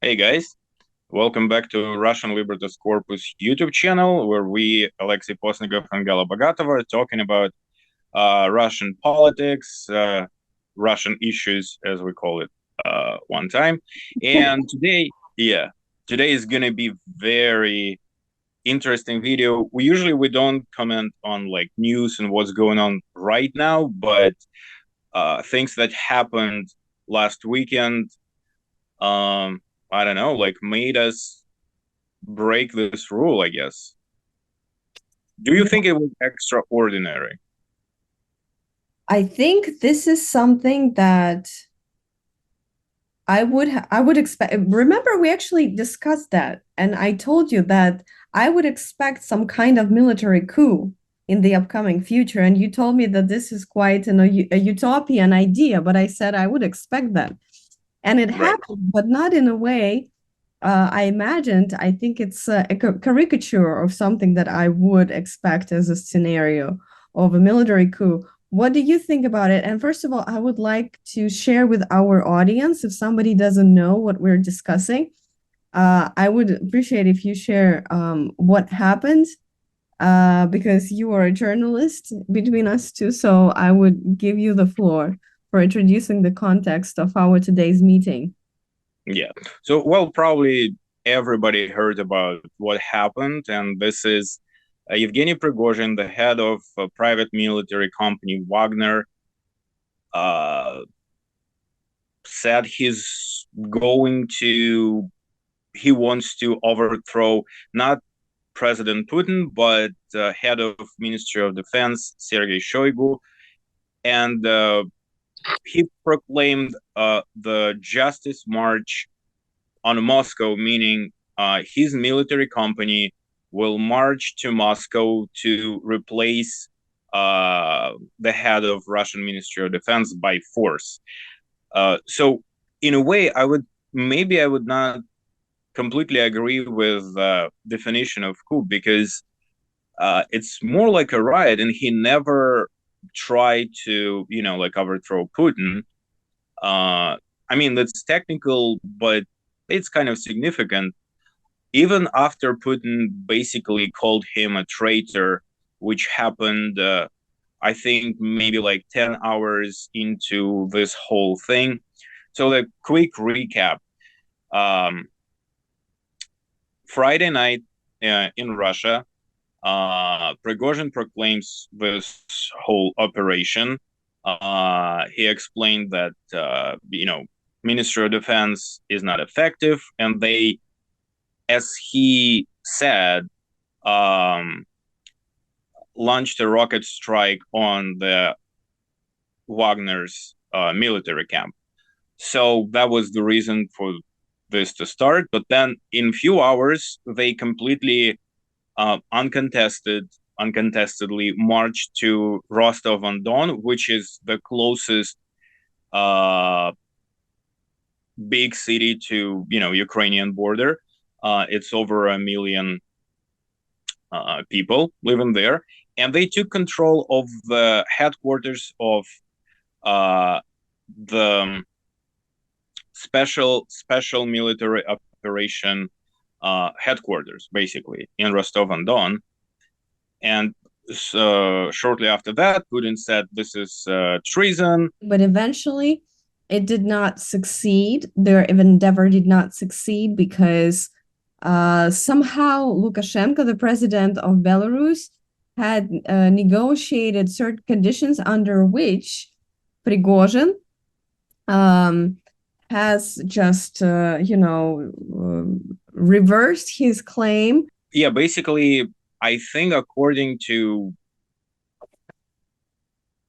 Hey guys, welcome back to Russian Libertas Corpus YouTube channel, where we, Alexei Postnikov and Gala Bogatova, are talking about Russian politics, Russian issues, as we call it one time. And today is gonna be very interesting video. We don't comment on like news and what's going on right now, but things that happened last weekend. Um, I don't know, like made us break this rule, I guess. Do you Yeah, think it was extraordinary? I think this is something that I would expect. Remember, we actually discussed that, and I told you that I would expect some kind of military coup in the upcoming future. And you told me that this is quite a utopian idea, but I said I would expect that. And it Right. happened, but not in a way I imagined. I think it's a caricature of something that I would expect as a scenario of a military coup. What do you think about it? And first of all, I would like to share with our audience, if somebody doesn't know what we're discussing, I would appreciate if you share what happened, because you are a journalist between us two. So I would give you the floor for introducing the context of our today's meeting. Yeah. So, well, probably everybody heard about what happened, and this is Evgeniy Prigozhin, the head of a private military company Wagner, uh, said he wants to overthrow not President Putin, but head of Ministry of Defense Sergei Shoigu, and he proclaimed the Justice March on Moscow, meaning his military company will march to Moscow to replace the head of Russian Ministry of Defense by force. So, in a way, I would not completely agree with definition of coup because it's more like a riot, and he never tried to, like overthrow Putin. I mean, that's technical, but it's kind of significant. Even after Putin basically called him a traitor, which happened, I think, maybe like 10 hours into this whole thing. So, the quick recap. Um, Friday night in Russia, Prigozhin proclaims this whole operation. He explained that Ministry of Defense is not effective, and they, as he said, um, launched a rocket strike on the Wagner's military camp. So that was the reason for this to start. But then, in a few hours, they completely uncontestedly marched to Rostov on Don, which is the closest uh, big city to Ukrainian border. It's over 1 million people living there, and they took control of the headquarters of uh, the special military operation headquarters, basically in Rostov on Don. And shortly after that, Putin said this is treason. But eventually, it did not succeed. Their endeavor did not succeed because somehow Lukashenko, the president of Belarus, had negotiated certain conditions under which Prigozhin um, has just, reversed his claim. Yeah, basically, I think according to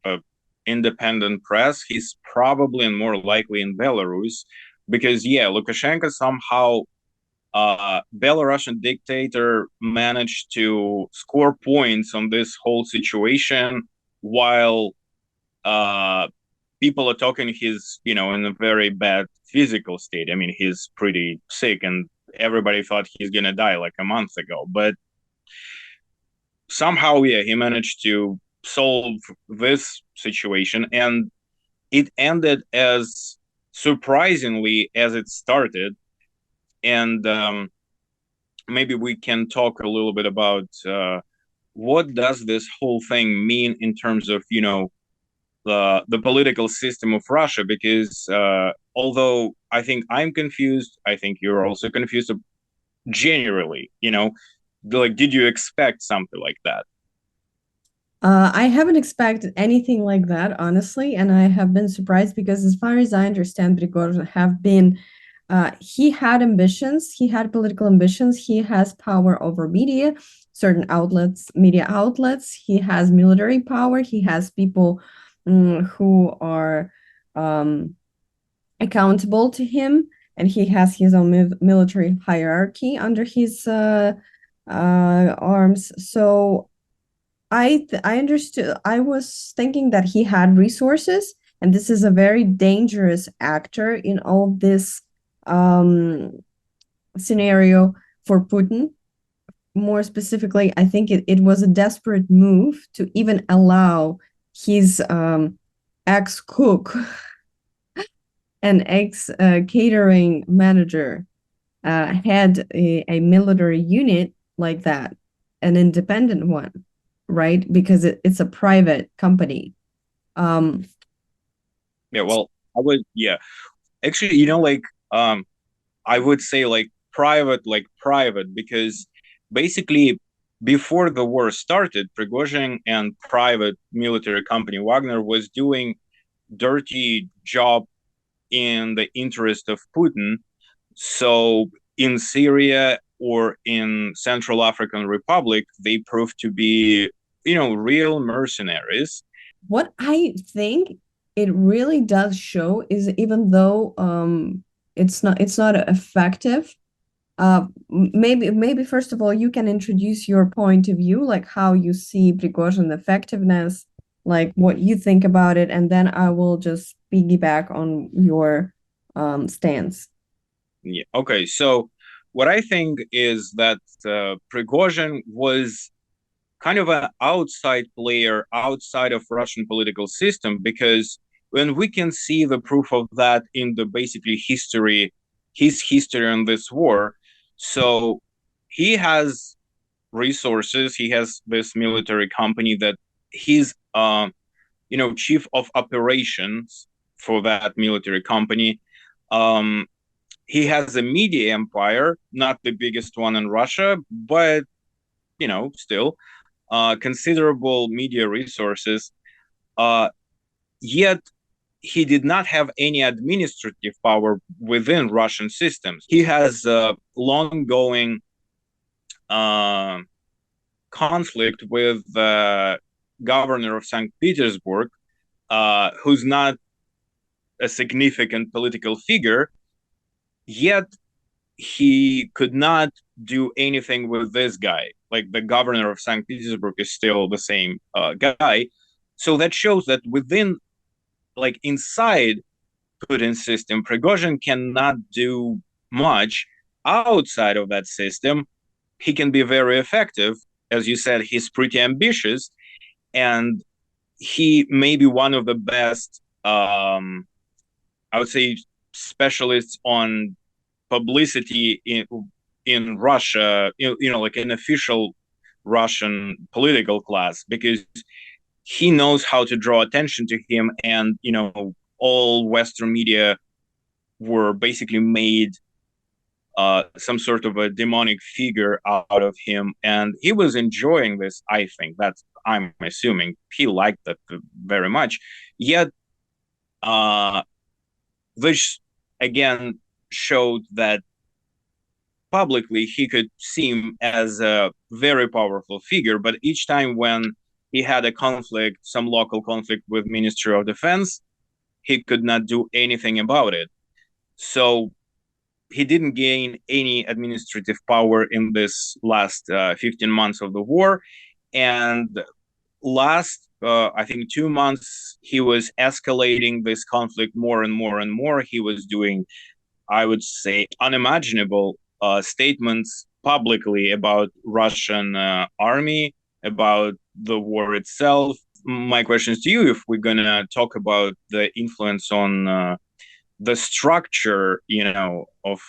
uh, independent press, he's probably and more likely in Belarus because, yeah, Lukashenko somehow, Belarusian dictator, managed to score points on this whole situation while uh, people are talking he's, in a very bad physical state. I mean, he's pretty sick, and everybody thought he's going to die like a month ago. But somehow, yeah, he managed to solve this situation, and it ended as surprisingly as it started. And maybe we can talk a little bit about what does this whole thing mean in terms of, the political system of Russia, because although I think I'm confused, I think you're also confused generally, like, did you expect something like that? I haven't expected anything like that, honestly, and I have been surprised because, as far as I understand, Prigozhin have been. He had ambitions. He had political ambitions. He has power over media, certain outlets, media outlets. He has military power. He has people who are um, accountable to him, and he has his own military hierarchy under his arms. So I understood. I was thinking that he had resources, and this is a very dangerous actor in all this um, scenario for Putin. More specifically, I think it was a desperate move to even allow his ex-cook and ex-catering manager had a military unit like that, an independent one, right? Because it's a private company. Um, Yeah, well, yeah. Actually, I would say like private, because basically before the war started, Prigozhin and private military company Wagner was doing dirty job in the interest of Putin. So in Syria or in Central African Republic, they proved to be, real mercenaries. what I think it really does show is, even though it's not effective, maybe first of all you can introduce your point of view, like how you see Prigozhin effectiveness, like what you think about it, and then I will just piggyback on your stance. Yeah. Okay. So what I think is that Prigozhin was kind of an outside player outside of Russian political system, because when we can see the proof of that in the basically his history in this war. So he has resources. He has this military company that he's, chief of operations for that military company. Um, he has a media empire, not the biggest one in Russia, but still considerable media resources. Uh, Yet he did not have any administrative power within Russian systems. He has a long going uh, conflict with the governor of St. Petersburg, who's not a significant political figure, yet he could not do anything with this guy. Like, the governor of St. Petersburg is still the same guy. So that shows that within, like, inside Putin's system, Prigozhin cannot do much. Outside of that system, he can be very effective. As you said, he's pretty ambitious, and he may be one of the best, I would say, specialists on publicity in Russia, like an official Russian political class, because he knows how to draw attention to him, and all Western media were basically made some sort of a demonic figure out of him, and he was enjoying this. I think that's, I'm assuming he liked that very much. Yet, uh, this again showed that publicly he could seem as a very powerful figure, but each time when he had a conflict, some local conflict with Ministry of Defense, he could not do anything about it. So he didn't gain any administrative power in this last 15 months of the war. And last, I think, 2 months, he was escalating this conflict more and more and more. He was doing, I would say, unimaginable statements publicly about Russian army, about the war itself. My question is to you: if we're gonna talk about the influence on the structure, of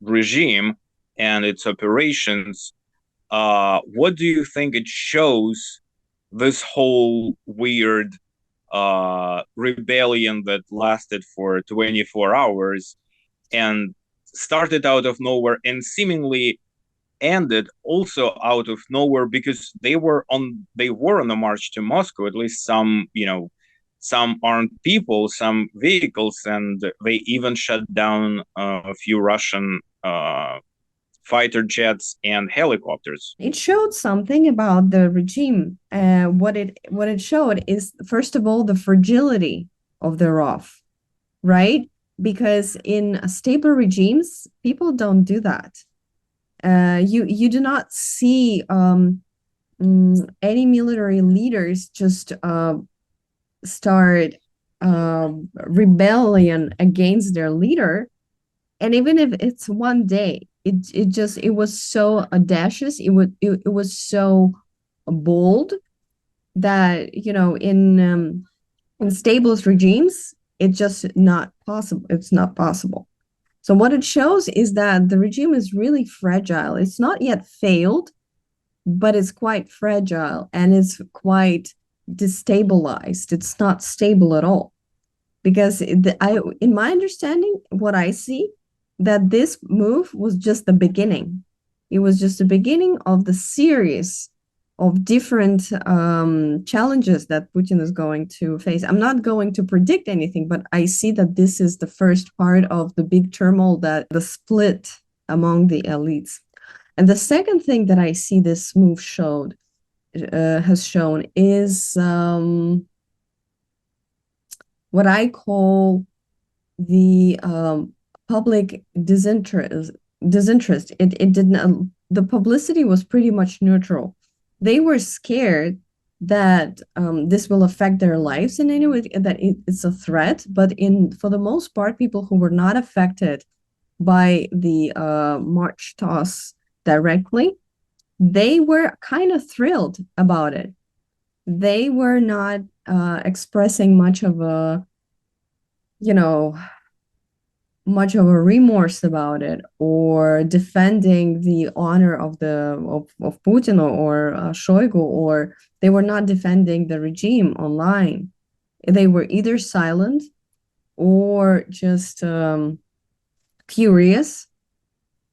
regime and its operations, what do you think it shows, this whole weird rebellion that lasted for 24 hours and started out of nowhere and seemingly ended also out of nowhere, because they were on the march to Moscow, at least some, some armed people, some vehicles, and they even shut down a few Russian fighter jets and helicopters. It showed something about the regime. What it showed is, first of all, the fragility of the ROF, right? Because in stable regimes, people don't do that. You do not see any military leaders just start rebellion against their leader, and even if it's one day, it was so audacious, it was so bold that, in stable regimes, it's just not possible. It's not possible. So what it shows is that the regime is really fragile. It's not yet failed, but it's quite fragile and it's quite destabilized. It's not stable at all. Because in my understanding, what I see, that this move was just the beginning. It was just the beginning of the series of different challenges that Putin is going to face. I'm not going to predict anything, but I see that this is the first part of the big turmoil, that the split among the elites. And the second thing that I see this move has shown is what I call the public disinterest. It didn't. The publicity was pretty much neutral. They were scared that this will affect their lives in any way, that it's a threat. But for the most part, people who were not affected by the March toss directly, they were kind of thrilled about it. They were not expressing much of a remorse about it, or defending the honor of Putin or Shoigu, or they were not defending the regime online. They were either silent or just furious.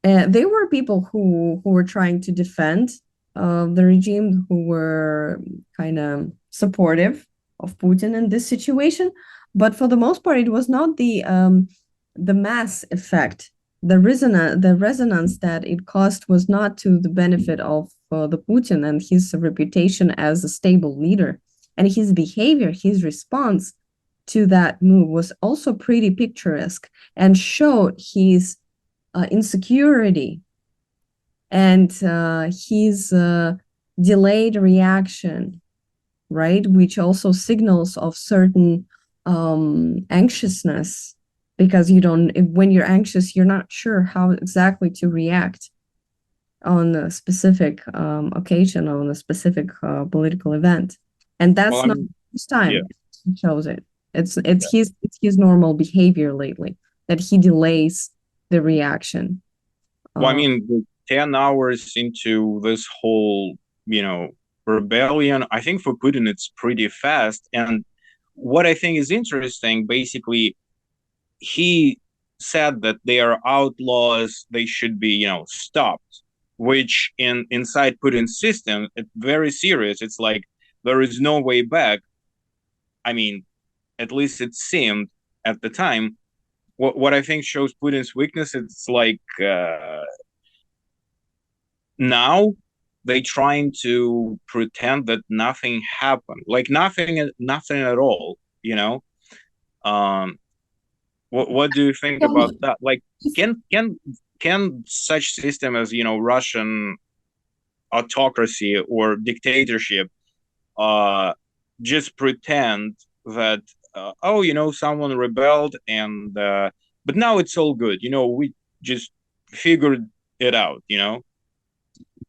There were people who were trying to defend the regime, who were kind of supportive of Putin in this situation. But for the most part, it was not the mass effect. The resonance that it caused was not to the benefit of the Putin and his reputation as a stable leader. And his behavior, his response to that move was also pretty picturesque and showed his insecurity and his delayed reaction, right? Which also signals of certain anxiousness, because when you're anxious, you're not sure how exactly to react on a specific occasion, on a specific political event. And that's not the first time he shows it. It's his normal behavior lately, that he delays the reaction. Well, I mean, 10 hours into this whole, rebellion, I think for Putin, it's pretty fast. And what I think is interesting, basically, he said that they are outlaws, they should be, stopped, which inside Putin's system, it's very serious. It's like, there is no way back. I mean, at least it seemed at the time. What I think shows Putin's weakness, it's like now they trying to pretend that nothing happened, like nothing at all. What do you think about that? Like, can such system as Russian autocracy or dictatorship just pretend that someone rebelled and but now it's all good, we just figured it out.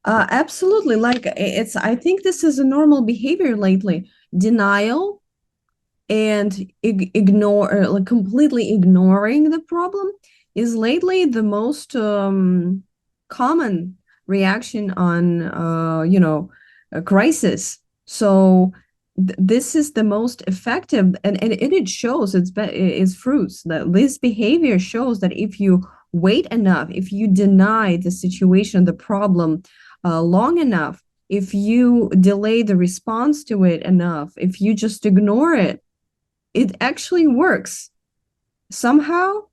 Absolutely. Like, I think this is a normal behavior lately. Denial and completely ignoring the problem. is lately the most common reaction on a crisis. So this is the most effective, and it shows its fruits. That this behavior shows that if you wait enough, if you deny the situation, the problem long enough, if you delay the response to it enough, if you just ignore it, it actually works. Somehow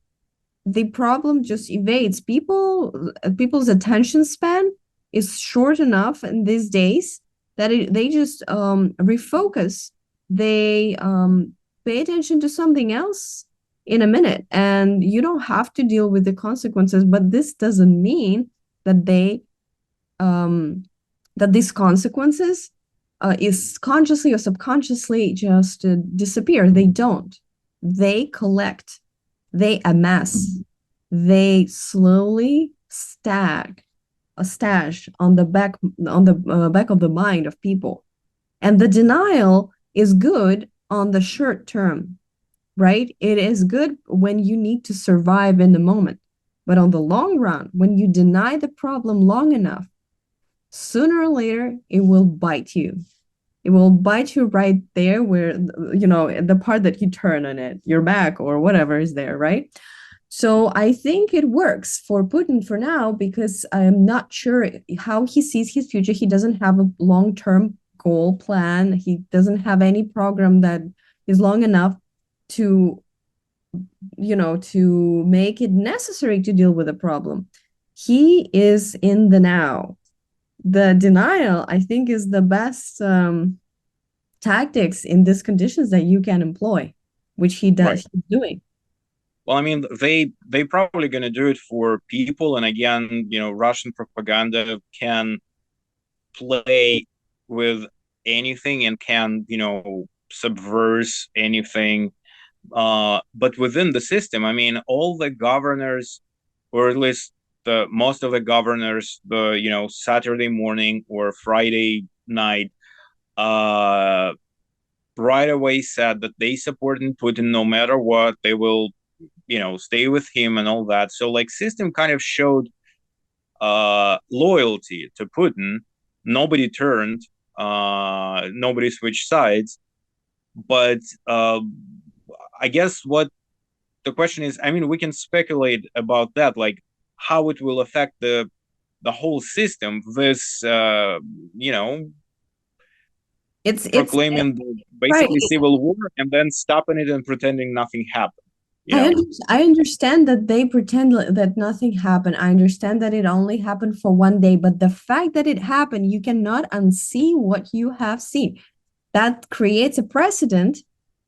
the problem just evades people's attention span is short enough in these days that they just refocus. They pay attention to something else in a minute, and you don't have to deal with the consequences. But this doesn't mean that they that these consequences is consciously or subconsciously just disappear. They don't. They collect, they amass, they slowly stash on the back of the mind of people. And the denial is good on the short term, right? It is good when you need to survive in the moment. But on the long run, when you deny the problem long enough, sooner or later it will bite you. It will bite you right there where, the part that you turn on it, your back or whatever is there, right? So I think it works for Putin for now because I'm not sure how he sees his future. He doesn't have a long-term goal plan. He doesn't have any program that is long enough to, to make it necessary to deal with a problem. He is in the now. The denial, I think, is the best tactics in these conditions that you can employ, which he does. Right. He's doing. Well, I mean, they probably going to do it for people, and again, Russian propaganda can play with anything and can subvert anything. But within the system, I mean, all the governors, or at least the most of the governors, the Saturday morning or Friday night, right away said that they supported Putin no matter what. They will stay with him and all that. So like system kind of showed loyalty to Putin. Nobody turned, nobody switched sides. But I guess what the question is, I mean, we can speculate about that, like how it will affect the whole system. This proclaiming right. basically civil war and then stopping it and pretending nothing happened. I understand that they pretend that nothing happened. I understand that it only happened for one day, but the fact that it happened, you cannot unsee what you have seen. That creates a precedent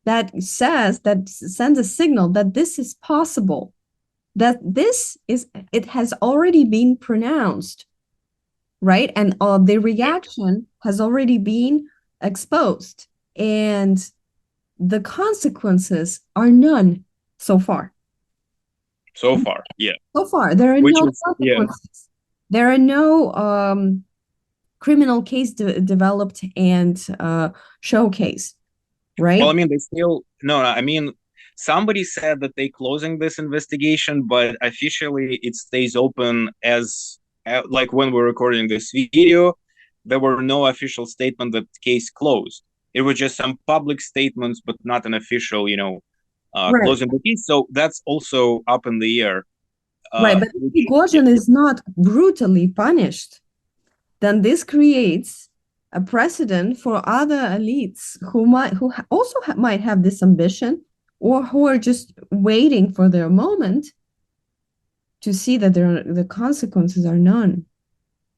that sends a signal that this is possible, that it has already been pronounced, right? And the reaction has already been exposed, and the consequences are none so far. So far, yeah. So far, there are no consequences. There are no criminal case developed and showcased, right? Well, I mean, they still no. I mean, somebody said that they closing this investigation, but officially it stays open as like when we're recording this video, there were no official statement that case closed. It was just some public statements, but not an official, closing the case. So that's also up in the air. Right, but if Prigozhin is not brutally punished, then this creates a precedent for other elites who also might have this ambition, or who are just waiting for their moment to see that the consequences are none.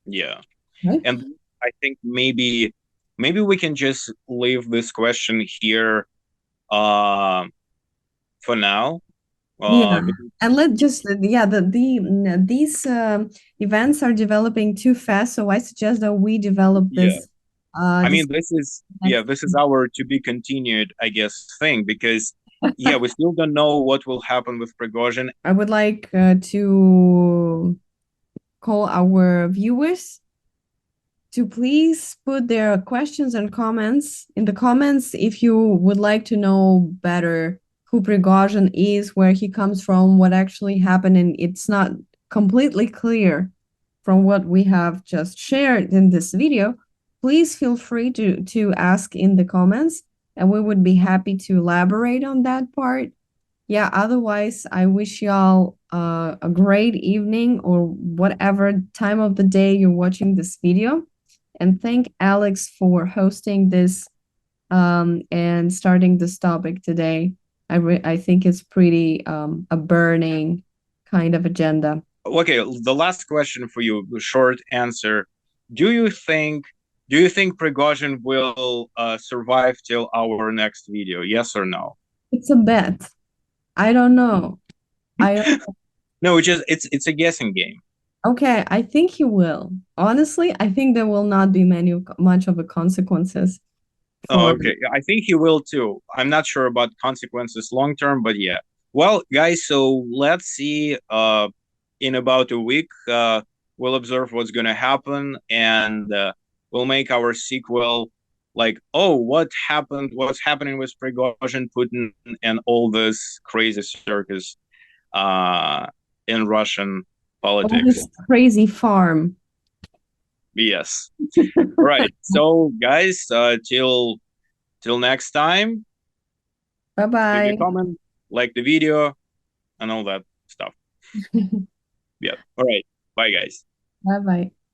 Yeah, right? And I think maybe we can just leave this question here for now. Yeah, and let's just these events are developing too fast, so I suggest that we develop this. I mean, this is our to be continued, I guess, thing, because we still don't know what will happen with Prigozhin. I would like to call our viewers to please put their questions and comments in the comments if you would like to know better who Prigozhin is, where he comes from, what actually happened, and it's not completely clear from what we have just shared in this video, please feel free to ask in the comments, and we would be happy to elaborate on that part. Yeah, otherwise, I wish y'all a great evening or whatever time of the day you're watching this video. And thank Alex for hosting this and starting this topic today. I think it's pretty a burning kind of agenda. Okay, the last question for you, short answer. Do you think Prigozhin will survive till our next video? Yes or no? It's a bet. I don't know. I don't No, it's a guessing game. Okay, I think he will. Honestly, I think there will not be much of a consequences Oh, for okay. I think he will too. I'm not sure about consequences long term, but yeah. Well, guys, so let's see. In about a week, we'll observe what's gonna happen, and we'll make our sequel. Like, oh, what happened? What's happening with Prigozhin, Putin, and all this crazy circus in Russian all politics? this crazy farm. Yes. Right. So, guys, till next time. Leave Bye-bye. a comment, like the video, and all that stuff. Yeah. All right. Bye, guys. Bye-bye.